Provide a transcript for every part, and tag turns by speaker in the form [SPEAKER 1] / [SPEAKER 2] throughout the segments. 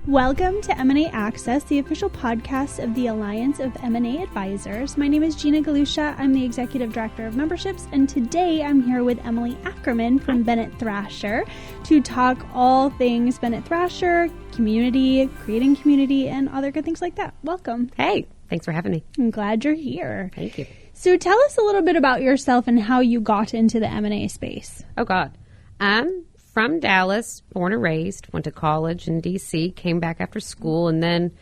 [SPEAKER 1] Welcome to M&A Access, the official podcast of the Alliance of M&A Advisors. My name is Gina Gallutia. I'm the Executive Director of Memberships, and today I'm here with Emily Ackerman from Bennett Thrasher to talk all things Bennett Thrasher, community, creating community, and other good things like that. Welcome.
[SPEAKER 2] Hey, thanks for having me.
[SPEAKER 1] I'm glad you're here.
[SPEAKER 2] Thank you.
[SPEAKER 1] So tell us a little bit about yourself and how you got into the M&A space.
[SPEAKER 2] Oh, God. I'm from Dallas, born and raised, went to college in D.C., came back after school, and then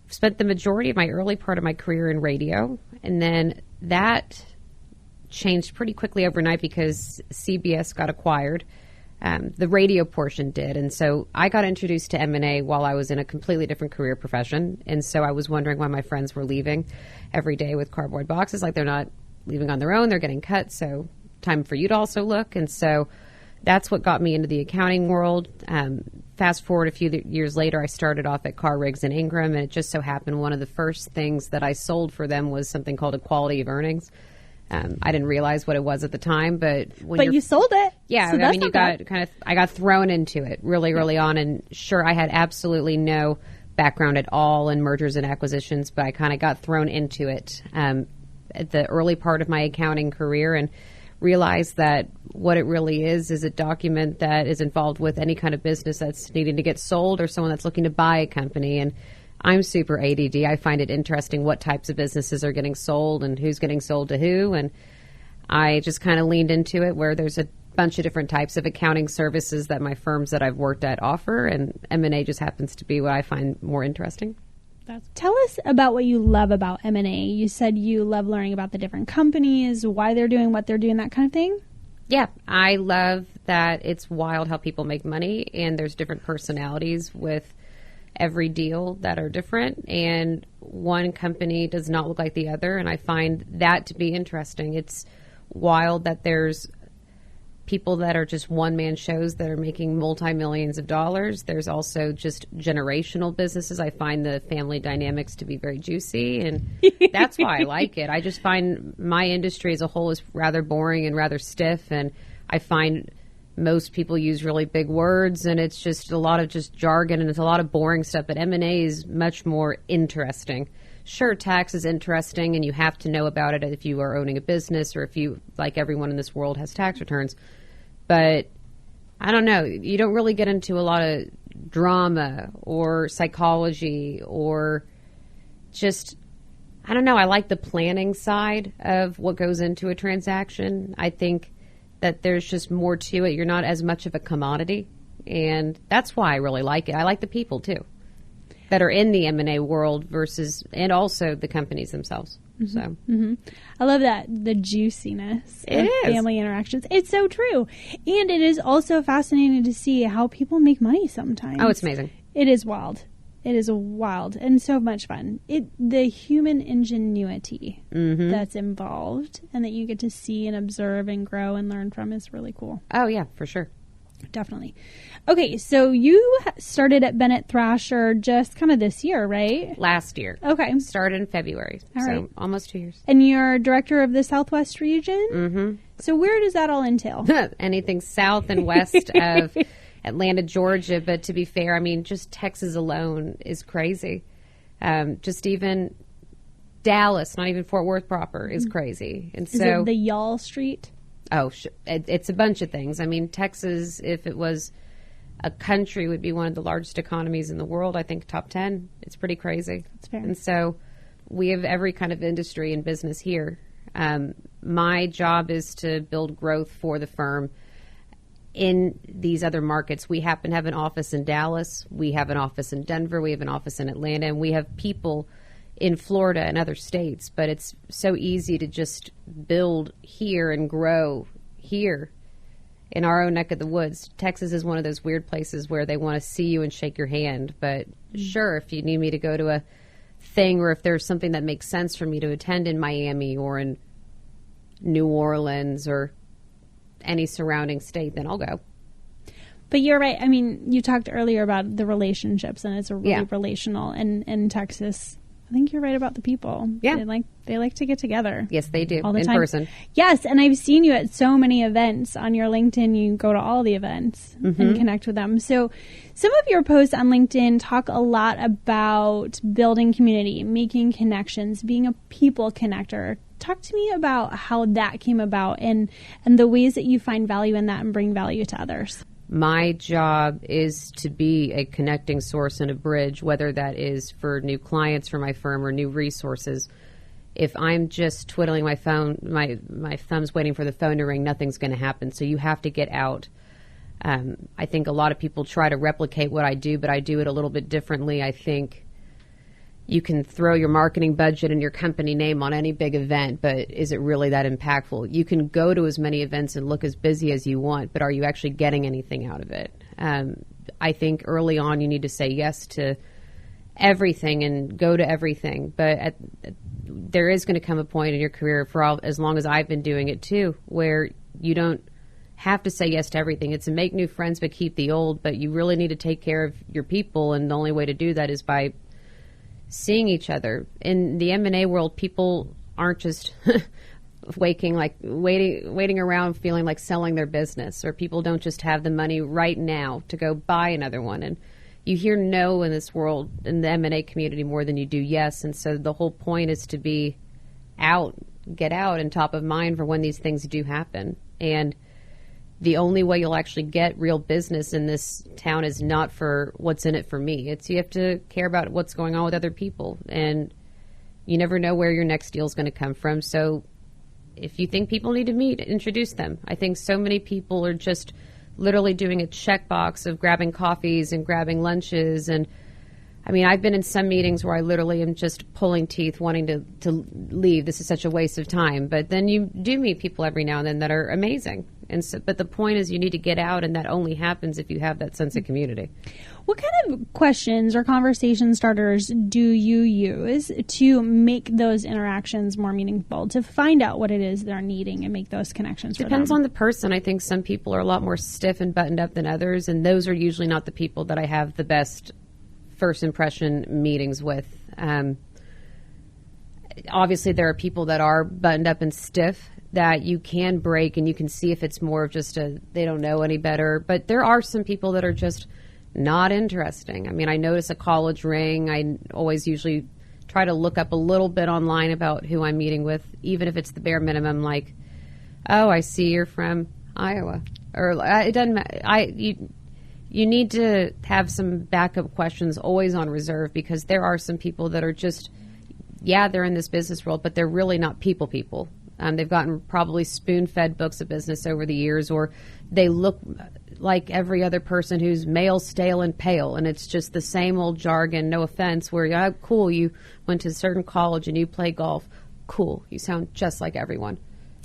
[SPEAKER 2] spent the majority of my early part of my career in radio. And then that changed pretty quickly overnight because CBS got acquired. The radio portion did. And so I got introduced to M&A while I was in a completely different career profession. And so I was wondering why my friends were leaving every day with cardboard boxes. Like, they're not leaving on their own. They're getting cut. So time for you to also look. And so that's what got me into the accounting world. Fast forward a few years later, I started off at Carr, Riggs & Ingram, and it just so happened one of the first things that I sold for them was something called equality of earnings. I didn't realize what it was at the time, but
[SPEAKER 1] you sold it.
[SPEAKER 2] Yeah,
[SPEAKER 1] so
[SPEAKER 2] I mean, I got thrown into it really early on, and sure, I had absolutely no background at all in mergers and acquisitions, but I kind of got thrown into it at the early part of my accounting career, and realize that what it really is a document that is involved with any kind of business that's needing to get sold or someone that's looking to buy a company. And I'm super ADD. I find it interesting what types of businesses are getting sold and who's getting sold to who. And I just kind of leaned into it where there's a bunch of different types of accounting services that my firms that I've worked at offer. And M&A just happens to be what I find more interesting.
[SPEAKER 1] Tell us about what you love about M&A. You said you love learning about the different companies, why they're doing what they're doing, that kind of thing.
[SPEAKER 2] Yeah, I love that it's wild how people make money, and there's different personalities with every deal that are different, and one company does not look like the other, and I find that to be interesting. It's wild that there's people that are just one-man shows that are making multi-millions of dollars. There's also just generational businesses. I find the family dynamics to be very juicy, and that's why I like it. I just find my industry as a whole is rather boring and rather stiff, and I find most people use really big words, and it's just a lot of just jargon, and it's a lot of boring stuff, but M&A is much more interesting. Sure, tax is interesting, and you have to know about it if you are owning a business or if you, like everyone in this world, has tax returns. But I don't know, you don't really get into a lot of drama or psychology or just, I don't know, I like the planning side of what goes into a transaction. I think that there's just more to it. You're not as much of a commodity, and that's why I really like it. I like the people, too, that are in the M&A world versus, and also the companies themselves.
[SPEAKER 1] Mm-hmm.
[SPEAKER 2] So
[SPEAKER 1] I love that, the juiciness
[SPEAKER 2] of
[SPEAKER 1] family interactions. It's so true. And it is also fascinating to see how people make money sometimes.
[SPEAKER 2] Oh, it's amazing.
[SPEAKER 1] It is wild. It is wild and so much fun. The human ingenuity that's involved and that you get to see and observe and grow and learn from is really cool.
[SPEAKER 2] Oh, yeah, for sure.
[SPEAKER 1] Definitely. Okay, so you started at Bennett Thrasher just kind of this year, right?
[SPEAKER 2] Last year.
[SPEAKER 1] Okay.
[SPEAKER 2] Started in February.
[SPEAKER 1] All right.
[SPEAKER 2] Almost 2 years.
[SPEAKER 1] And you're director of the Southwest region?
[SPEAKER 2] Mm-hmm.
[SPEAKER 1] So where does that all entail?
[SPEAKER 2] Anything south and west of Atlanta, Georgia. But to be fair, I mean, just Texas alone is crazy. Just even Dallas, not even Fort Worth proper, is crazy. And
[SPEAKER 1] is it the Y'all Street?
[SPEAKER 2] Oh, it's a bunch of things. I mean, Texas, if it was a country, would be one of the largest economies in the world. I think top 10. It's pretty crazy.
[SPEAKER 1] That's fair.
[SPEAKER 2] And so we have every kind of industry and business here. My job is to build growth for the firm in these other markets. We happen to have an office in Dallas. We have an office in Denver. We have an office in Atlanta. And we have people in Florida and other states, but it's so easy to just build here and grow here in our own neck of the woods. Texas is one of those weird places where they want to see you and shake your hand, but sure, if you need me to go to a thing or if there's something that makes sense for me to attend in Miami or in New Orleans or any surrounding state, then I'll go.
[SPEAKER 1] But you're right. I mean, you talked earlier about the relationships, and it's a really relational, and Texas I think you're right about the people.
[SPEAKER 2] Yeah.
[SPEAKER 1] They like to get together.
[SPEAKER 2] Yes, they do.
[SPEAKER 1] All the
[SPEAKER 2] in
[SPEAKER 1] time.
[SPEAKER 2] person.
[SPEAKER 1] Yes, and I've seen you at so many events on your LinkedIn. You go to all the events and connect with them. So some of your posts on LinkedIn talk a lot about building community, making connections, being a people connector. Talk to me about how that came about and the ways that you find value in that and bring value to others.
[SPEAKER 2] My job is to be a connecting source and a bridge, whether that is for new clients for my firm or new resources. If I'm just twiddling my phone, my thumb's waiting for the phone to ring, nothing's going to happen. So you have to get out. I think a lot of people try to replicate what I do, but I do it a little bit differently. I think you can throw your marketing budget and your company name on any big event, but is it really that impactful? You can go to as many events and look as busy as you want, but are you actually getting anything out of it? I think early on you need to say yes to everything and go to everything, but there is going to come a point in your career, as long as I've been doing it too, where you don't have to say yes to everything. It's to make new friends but keep the old, but you really need to take care of your people, and the only way to do that is by seeing each other. In the M&A world, people aren't just waiting around feeling like selling their business, or people don't just have the money right now to go buy another one. And you hear no in this world, in the M&A community, more than you do yes. And so the whole point is to be get out and top of mind for when these things do happen. And the only way you'll actually get real business in this town is not for what's in it for me. It's you have to care about what's going on with other people. And you never know where your next deal is going to come from. So if you think people need to meet, introduce them. I think so many people are just literally doing a checkbox of grabbing coffees and grabbing lunches. And I mean, I've been in some meetings where I literally am just pulling teeth, wanting to leave. This is such a waste of time. But then you do meet people every now and then that are amazing. And so, but the point is you need to get out, and that only happens if you have that sense of community.
[SPEAKER 1] What kind of questions or conversation starters do you use to make those interactions more meaningful, to find out what it is they're needing and make those connections for them?
[SPEAKER 2] Depends on the person. I think some people are a lot more stiff and buttoned up than others, and those are usually not the people that I have the best first impression meetings with. Obviously, there are people that are buttoned up and stiff that you can break, and you can see if it's more of just they don't know any better. But there are some people that are just not interesting. I mean, I notice a college ring. I always usually try to look up a little bit online about who I'm meeting with, even if it's the bare minimum, like, oh, I see you're from Iowa. Or it doesn't matter. You need to have some backup questions always on reserve, because there are some people that are just, they're in this business world, but they're really not people. They've gotten probably spoon-fed books of business over the years, or they look like every other person who's male, stale, and pale, and it's just the same old jargon, no offense, where, cool, you went to a certain college and you play golf. Cool, you sound just like everyone.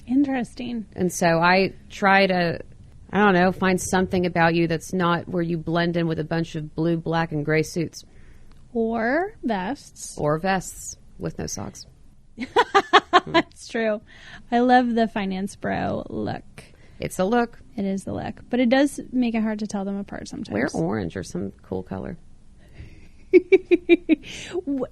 [SPEAKER 1] Interesting.
[SPEAKER 2] And so I try to, find something about you that's not where you blend in with a bunch of blue, black, and gray suits.
[SPEAKER 1] Or vests.
[SPEAKER 2] Or vests with no socks.
[SPEAKER 1] That's true. I love the finance bro look.
[SPEAKER 2] It's a look.
[SPEAKER 1] It is the look. But it does make it hard to tell them apart sometimes.
[SPEAKER 2] Wear orange or some cool color.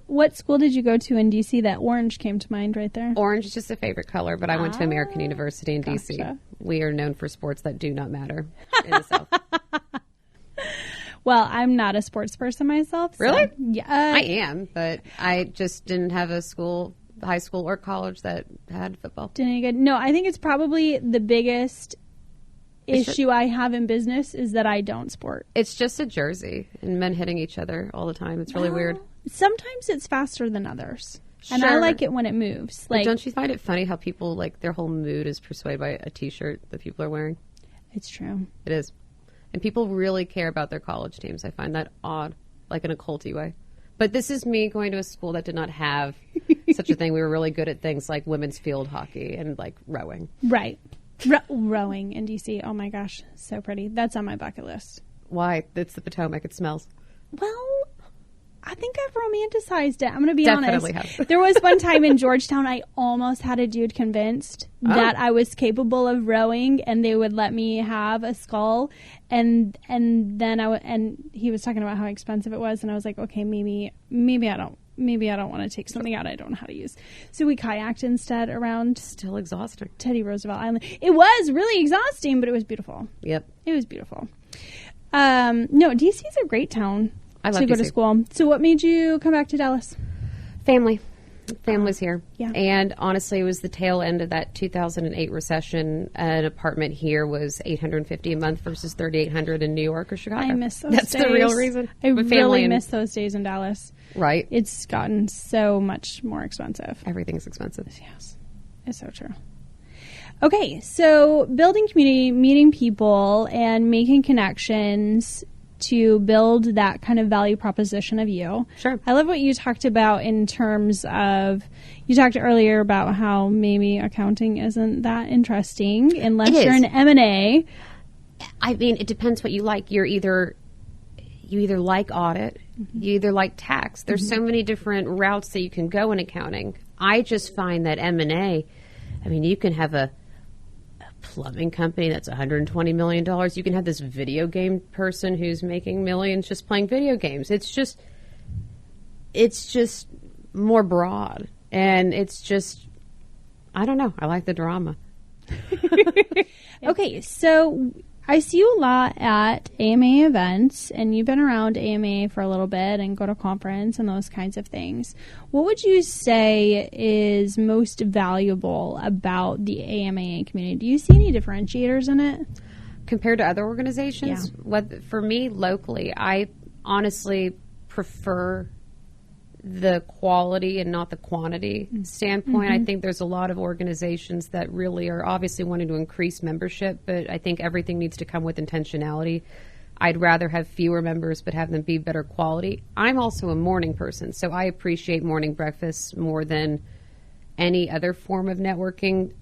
[SPEAKER 1] What school did you go to in D.C. that orange came to mind right there?
[SPEAKER 2] Orange is just a favorite color, but I went to American University in D.C.
[SPEAKER 1] Gotcha.
[SPEAKER 2] We are known for sports that do not matter in the South.
[SPEAKER 1] Well, I'm not a sports person myself. So,
[SPEAKER 2] really?
[SPEAKER 1] Yeah.
[SPEAKER 2] I am, but I just didn't have a high school or college that had football.
[SPEAKER 1] Didn't get. No, I think it's probably the biggest issue I have in business is that I don't sport.
[SPEAKER 2] It's just a jersey and men hitting each other all the time. It's really weird.
[SPEAKER 1] Sometimes it's faster than others.
[SPEAKER 2] Sure.
[SPEAKER 1] And I like it when it moves.
[SPEAKER 2] But don't you find it funny how people, their whole mood is persuaded by a T-shirt that people are wearing?
[SPEAKER 1] It's true.
[SPEAKER 2] It is. And people really care about their college teams. I find that odd, like in a culty way. But this is me going to a school that did not have such a thing. We were really good at things like women's field hockey and rowing.
[SPEAKER 1] Right. Rowing in D.C. Oh my gosh, so pretty. That's on my bucket list.
[SPEAKER 2] Why? It's the Potomac. It smells.
[SPEAKER 1] Well, I think I've romanticized it. I'm going to be
[SPEAKER 2] Definitely
[SPEAKER 1] honest.
[SPEAKER 2] have.
[SPEAKER 1] There was one time in Georgetown I almost had a dude convinced that I was capable of rowing and they would let me have a scull. And then and he was talking about how expensive it was, and I was like, okay, maybe I don't maybe I don't want to take something out I don't know how to use. So we kayaked instead around
[SPEAKER 2] Still exhausting.
[SPEAKER 1] Teddy Roosevelt Island. It was really exhausting, but it was beautiful.
[SPEAKER 2] Yep.
[SPEAKER 1] It was beautiful. No, DC is a great town to go to school. So what made you come back to Dallas?
[SPEAKER 2] Family. Family's here.
[SPEAKER 1] Yeah.
[SPEAKER 2] And honestly, it was the tail end of that 2008 recession. An apartment here was $850 a month versus $3,800 in New York or Chicago.
[SPEAKER 1] I miss those days.
[SPEAKER 2] That's the real reason.
[SPEAKER 1] I really miss those days in Dallas.
[SPEAKER 2] Right.
[SPEAKER 1] It's gotten so much more expensive.
[SPEAKER 2] Everything's expensive.
[SPEAKER 1] Yes. It's so true. Okay, so building community, meeting people, and making connections to build that kind of value proposition of you.
[SPEAKER 2] Sure.
[SPEAKER 1] I love what you talked about in terms of, you talked earlier about how maybe accounting isn't that interesting unless you're in M&A.
[SPEAKER 2] I mean, it depends what you like. You either like audit, you either like tax. There's so many different routes that you can go in accounting. I just find that M&A, I mean, you can have a plumbing company that's $120 million. You can have this video game person who's making millions just playing video games. It's just more broad. And it's just, I don't know. I like the drama.
[SPEAKER 1] Okay, so I see you a lot at AMA events, and you've been around AMA for a little bit and go to conference and those kinds of things. What would you say is most valuable about the AMA community? Do you see any differentiators in it?
[SPEAKER 2] Compared to other organizations? Yeah. For me, locally, I honestly prefer the quality and not the quantity standpoint. I think there's a lot of organizations that really are obviously wanting to increase membership, but I think everything needs to come with intentionality. I'd rather have fewer members but have them be better quality. I'm also a morning person, so I appreciate morning breakfasts more than any other form of networking.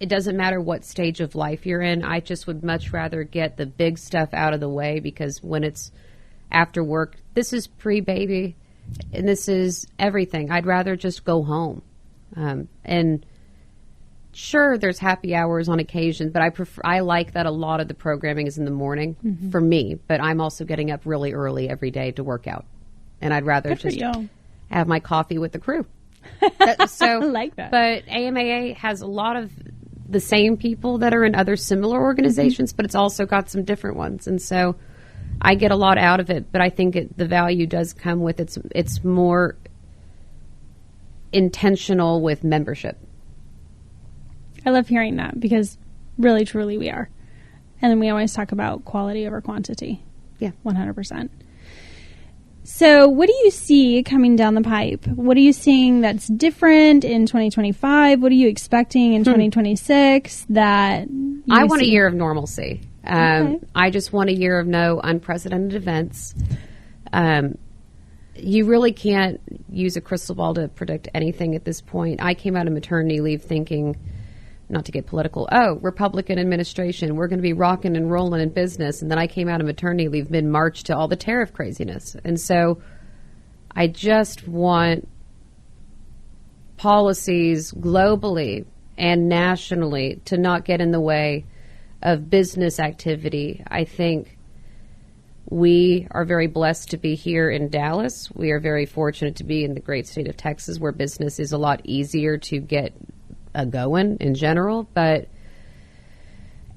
[SPEAKER 2] It doesn't matter what stage of life you're in. I just would much rather get the big stuff out of the way, because when it's after work, this is pre-baby. And this is everything. I'd rather just go home. And sure, there's happy hours on occasion, but I like that a lot of the programming is in the morning for me. But I'm also getting up really early every day to work out. And I'd rather just have my coffee with the crew. So,
[SPEAKER 1] I like that.
[SPEAKER 2] But AMAA has a lot of the same people that are in other similar organizations, but it's also got some different ones. And so I get a lot out of it, but I think the value does come with it's more intentional with membership.
[SPEAKER 1] I love hearing that, because really, truly we are. And then we always talk about quality over quantity.
[SPEAKER 2] Yeah.
[SPEAKER 1] 100%. So what do you see coming down the pipe? What are you seeing that's different in 2025? What are you expecting in 2026 that
[SPEAKER 2] I want a year of normalcy. I just want a year of no unprecedented events. You really can't use a crystal ball to predict anything at this point. I came out of maternity leave thinking, not to get political, Republican administration, we're going to be rocking and rolling in business. And then I came out of maternity leave mid-March to all the tariff craziness. And so I just want policies globally and nationally to not get in the way of business activity. I think we are very blessed to be here in Dallas. We are very fortunate to be in the great state of Texas, where business is a lot easier to get going in general. But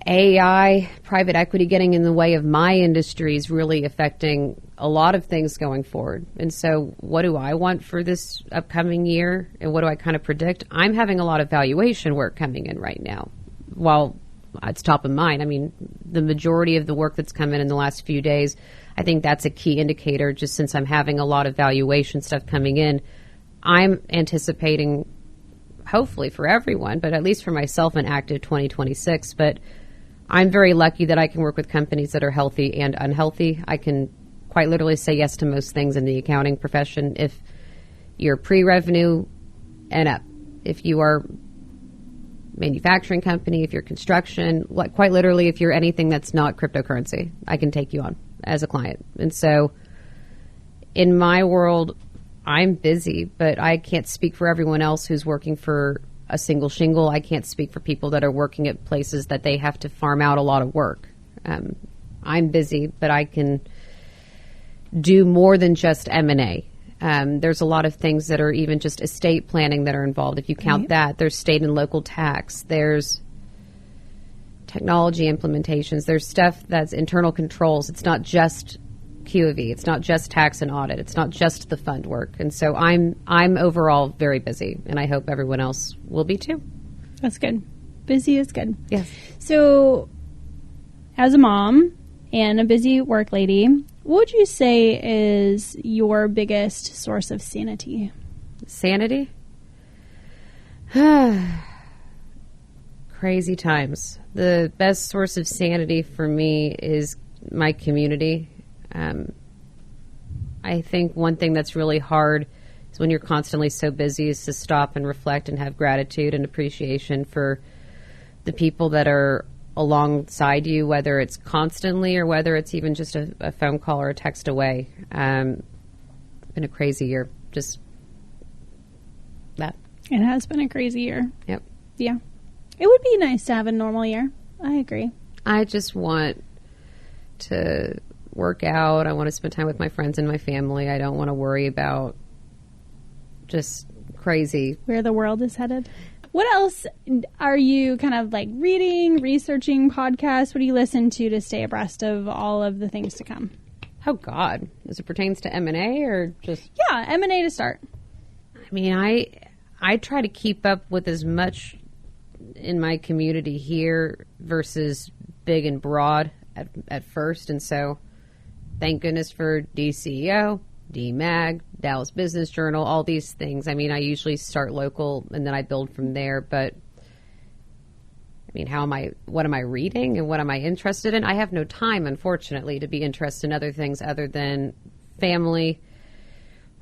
[SPEAKER 2] AI, private equity getting in the way of my industry is really affecting a lot of things going forward. And so what do I want for this upcoming year, and what do I kind of predict? I'm having a lot of valuation work coming in right now. While it's top of mind, I mean, the majority of the work that's come in the last few days, I think that's a key indicator. Just since I'm having a lot of valuation stuff coming in, I'm anticipating, hopefully for everyone, but at least for myself, an active 2026. But I'm very lucky that I can work with companies that are healthy and unhealthy. I can quite literally say yes to most things in the accounting profession if you're pre-revenue and up. If you are manufacturing company, if you're construction, quite literally if you're anything that's not cryptocurrency, I can take you on as a client. And so in my world, I'm busy, but I can't speak for everyone else who's working for a single shingle. I can't speak for people that are working at places that they have to farm out a lot of work. I'm busy, but I can do more than just M&A. There's a lot of things that are even just estate planning that are involved. If you count that, there's state and local tax. There's technology implementations. There's stuff that's internal controls. It's not just Q of E. It's not just tax and audit. It's not just the fund work. And so I'm overall very busy, and I hope everyone else will be too.
[SPEAKER 1] That's good. Busy is good.
[SPEAKER 2] Yes.
[SPEAKER 1] So as a mom and a busy work lady, what would you say is your biggest source of sanity?
[SPEAKER 2] Sanity? Crazy times. The best source of sanity for me is my community. I think one thing that's really hard is when you're constantly so busy is to stop and reflect and have gratitude and appreciation for the people that are alongside you, whether it's constantly or whether it's even just a phone call or a text away. It's been a crazy year. Just that.
[SPEAKER 1] It has been a crazy year.
[SPEAKER 2] Yep.
[SPEAKER 1] Yeah. It would be nice to have a normal year. I agree.
[SPEAKER 2] I just want to work out. I want to spend time with my friends and my family. I don't want to worry about just crazy.
[SPEAKER 1] Where the world is headed. What else are you kind of like reading, researching, podcasts? What do you listen to stay abreast of all of the things to come?
[SPEAKER 2] Oh, God. As it pertains to M&A or just...
[SPEAKER 1] Yeah, M&A to start.
[SPEAKER 2] I mean, I try to keep up with as much in my community here versus big and broad at first. And so thank goodness for DCEO, DMAG, Dallas Business Journal, all these things. I mean, I usually start local and then I build from there. But I mean, what am I reading and what am I interested in? I have no time, unfortunately, to be interested in other things other than family,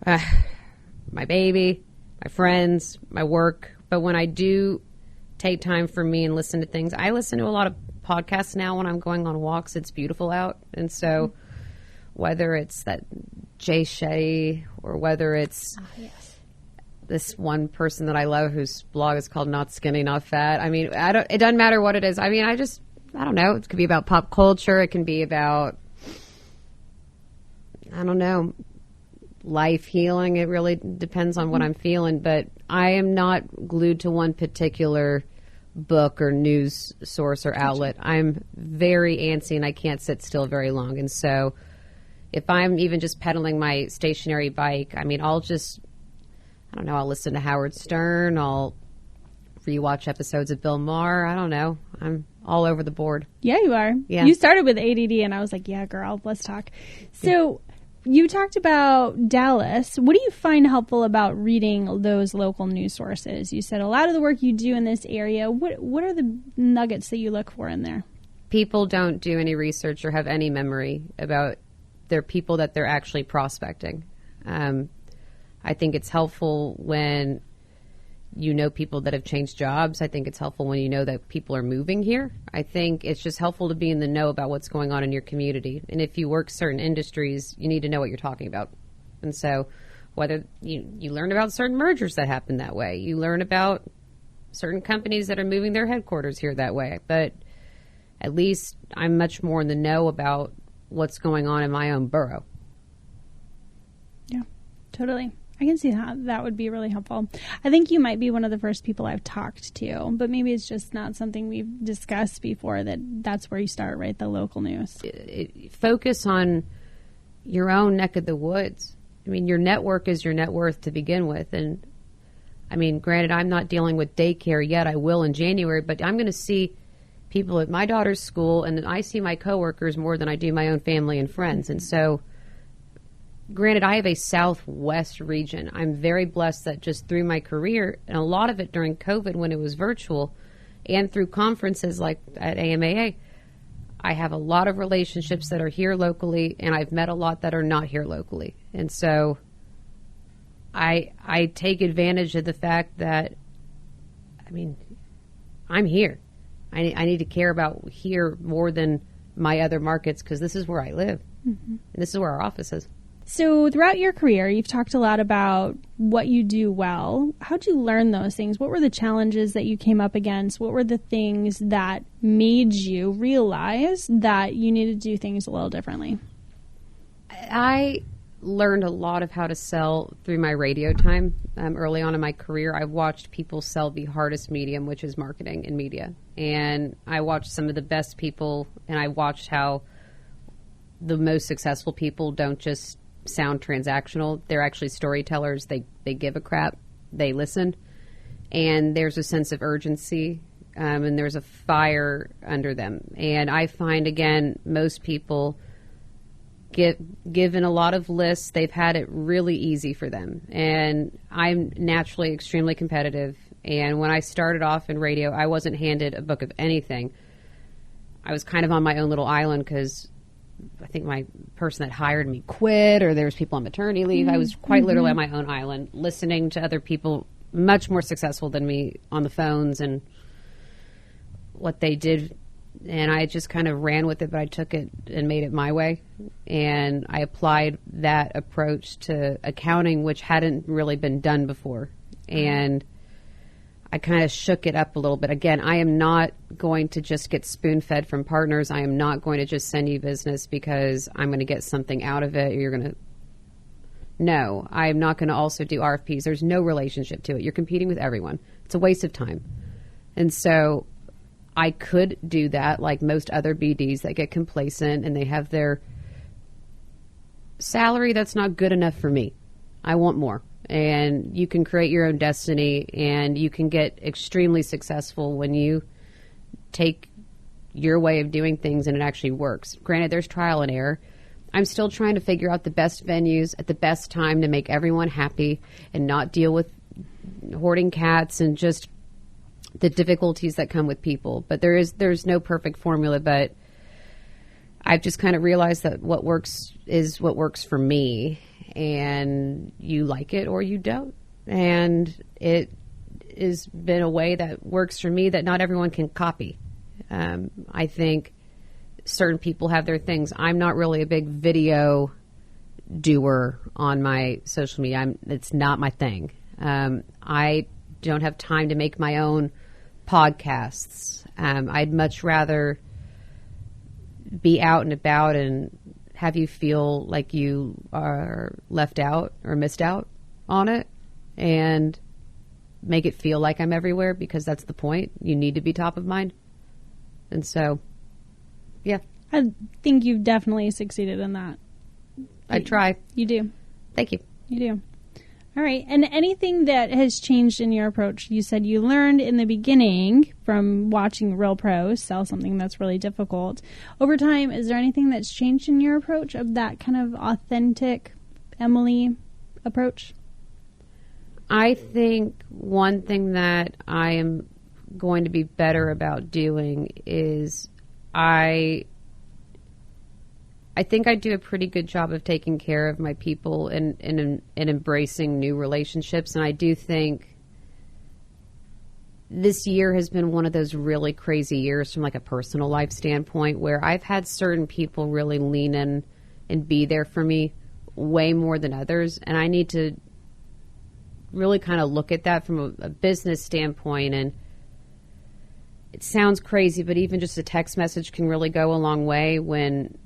[SPEAKER 2] my baby, my friends, my work. But when I do take time for me and listen to things, I listen to a lot of podcasts now when I'm going on walks. It's beautiful out. And so whether it's that Jay Shetty or whether it's this one person that I love whose blog is called Not Skinny, Not Fat. I mean, it doesn't matter what it is. I mean, I don't know. It could be about pop culture. It can be about, I don't know, life healing. It really depends on what I'm feeling, but I am not glued to one particular book or news source or outlet. I'm very antsy and I can't sit still very long. And so if I'm even just pedaling my stationary bike, I mean, I'll listen to Howard Stern. I'll rewatch episodes of Bill Maher. I don't know. I'm all over the board.
[SPEAKER 1] Yeah, you are.
[SPEAKER 2] Yeah.
[SPEAKER 1] You started with ADD and I was like, yeah, girl, let's talk. So you talked about Dallas. What do you find helpful about reading those local news sources? You said a lot of the work you do in this area. What are the nuggets that you look for in there?
[SPEAKER 2] People don't do any research or have any memory about their people that they're actually prospecting. I think it's helpful when you know people that have changed jobs. I think it's helpful when you know that people are moving here. I think it's just helpful to be in the know about what's going on in your community. And if you work certain industries, you need to know what you're talking about. And so whether you learn about certain mergers that happen that way, you learn about certain companies that are moving their headquarters here that way. But at least I'm much more in the know about what's going on in my own borough.
[SPEAKER 1] Yeah, totally. I can see how that would be really helpful. I think you might be one of the first people I've talked to, but maybe it's just not something we've discussed before, that's where you start, right? The local news.
[SPEAKER 2] Focus on your own neck of the woods. I mean, your network is your net worth to begin with. And I mean, granted, I'm not dealing with daycare yet. I will in January, but I'm going to see people at my daughter's school, and I see my coworkers more than I do my own family and friends. And so granted, I have a Southwest region. I'm very blessed that just through my career, and a lot of it during COVID when it was virtual, and through conferences like at AMAA, I have a lot of relationships that are here locally, and I've met a lot that are not here locally. And so I take advantage of the fact that, I mean, I'm here. I need to care about here more than my other markets because this is where I live, and this is where our office is.
[SPEAKER 1] So throughout your career, you've talked a lot about what you do well. How'd you learn those things? What were the challenges that you came up against? What were the things that made you realize that you needed to do things a little differently?
[SPEAKER 2] I learned a lot of how to sell through my radio time. Early on in my career, I watched people sell the hardest medium, which is marketing and media. And I watched some of the best people, and I watched how the most successful people don't just sound transactional. They're actually storytellers. They give a crap. They listen. And there's a sense of urgency, and there's a fire under them. And I find, again, most people given a lot of lists, they've had it really easy for them. And I'm naturally extremely competitive. And when I started off in radio, I wasn't handed a book of anything. I was kind of on my own little island because I think my person that hired me quit, or there was people on maternity leave. I was quite literally on my own island, listening to other people much more successful than me on the phones and what they did. And I just kind of ran with it, but I took it and made it my way. And I applied that approach to accounting, which hadn't really been done before. And I kind of shook it up a little bit. Again, I am not going to just get spoon-fed from partners. I am not going to just send you business because I'm going to get something out of it. You're going to... No, I'm not going to also do RFPs. There's no relationship to it. You're competing with everyone. It's a waste of time. And so I could do that like most other BDs that get complacent and they have their salary that's not good enough for me. I want more. And you can create your own destiny, and you can get extremely successful when you take your way of doing things and it actually works. Granted, there's trial and error. I'm still trying to figure out the best venues at the best time to make everyone happy and not deal with hoarding cats and just the difficulties that come with people. But there's no perfect formula, but I've just kind of realized that what works is what works for me, and you like it or you don't. And it has been a way that works for me that not everyone can copy. I think certain people have their things. I'm not really a big video doer on my social media. It's not my thing. I don't have time to make my own podcasts. I'd much rather be out and about and have you feel like you are left out or missed out on it, and make it feel like I'm everywhere, because that's the point. You need to be top of mind. And so, yeah.
[SPEAKER 1] I think you've definitely succeeded in that.
[SPEAKER 2] I try.
[SPEAKER 1] You do.
[SPEAKER 2] Thank you.
[SPEAKER 1] You do. All right. And anything that has changed in your approach? You said you learned in the beginning from watching real pros sell something that's really difficult. Over time, is there anything that's changed in your approach of that kind of authentic Emily approach?
[SPEAKER 2] I think one thing that I am going to be better about doing is I think I do a pretty good job of taking care of my people and embracing new relationships. And I do think this year has been one of those really crazy years from like a personal life standpoint, where I've had certain people really lean in and be there for me way more than others. And I need to really kind of look at that from a business standpoint. And it sounds crazy, but even just a text message can really go a long way when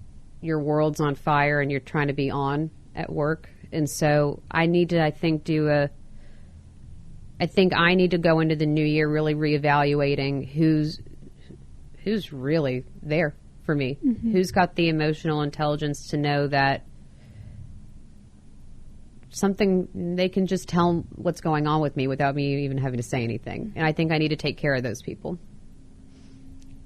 [SPEAKER 2] your world's on fire and you're trying to be on at work. And so I need to, I think I need to go into the new year really reevaluating who's really there for me, who's got the emotional intelligence to know that something, they can just tell what's going on with me without me even having to say anything. And I think I need to take care of those people.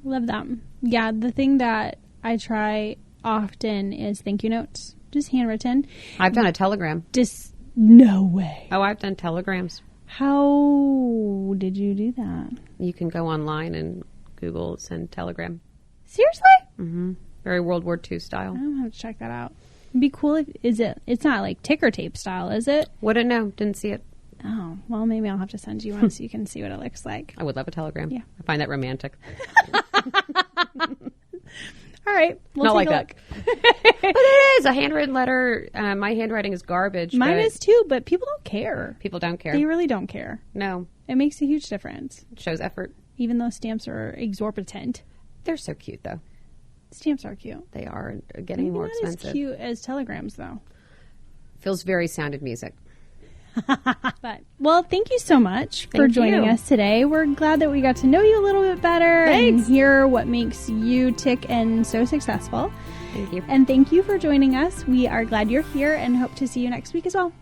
[SPEAKER 1] Love that. Yeah, the thing that I try often is thank you notes, just handwritten.
[SPEAKER 2] I've done a telegram.
[SPEAKER 1] Just no way.
[SPEAKER 2] Oh, I've done telegrams.
[SPEAKER 1] How did you do that?
[SPEAKER 2] You can go online and Google send telegram.
[SPEAKER 1] Seriously?
[SPEAKER 2] Mm-hmm. Very World War II style.
[SPEAKER 1] I'm gonna have to check that out. It'd be cool if it's not like ticker tape style, is it?
[SPEAKER 2] Wouldn't know. Didn't see it.
[SPEAKER 1] Oh, well, maybe I'll have to send you one so you can see what it looks like.
[SPEAKER 2] I would love a telegram.
[SPEAKER 1] Yeah.
[SPEAKER 2] I find that romantic.
[SPEAKER 1] All right. We'll
[SPEAKER 2] Not
[SPEAKER 1] take
[SPEAKER 2] like
[SPEAKER 1] a
[SPEAKER 2] that.
[SPEAKER 1] look.
[SPEAKER 2] But it is a handwritten letter. My handwriting is garbage.
[SPEAKER 1] Mine is too, but people don't care.
[SPEAKER 2] People don't care.
[SPEAKER 1] They really don't care.
[SPEAKER 2] No.
[SPEAKER 1] It makes a huge difference.
[SPEAKER 2] It shows effort.
[SPEAKER 1] Even though stamps are exorbitant.
[SPEAKER 2] They're so cute, though.
[SPEAKER 1] Stamps are cute.
[SPEAKER 2] They are getting more expensive.
[SPEAKER 1] Not as cute as telegrams, though.
[SPEAKER 2] Feels very Sound of Music.
[SPEAKER 1] But, well, thank you so much for
[SPEAKER 2] Thank
[SPEAKER 1] joining
[SPEAKER 2] you.
[SPEAKER 1] us today. We're glad that we got to know you a little bit better and hear what makes you tick and so successful.
[SPEAKER 2] Thank you.
[SPEAKER 1] And thank you for joining us. We are glad you're here and hope to see you next week as well.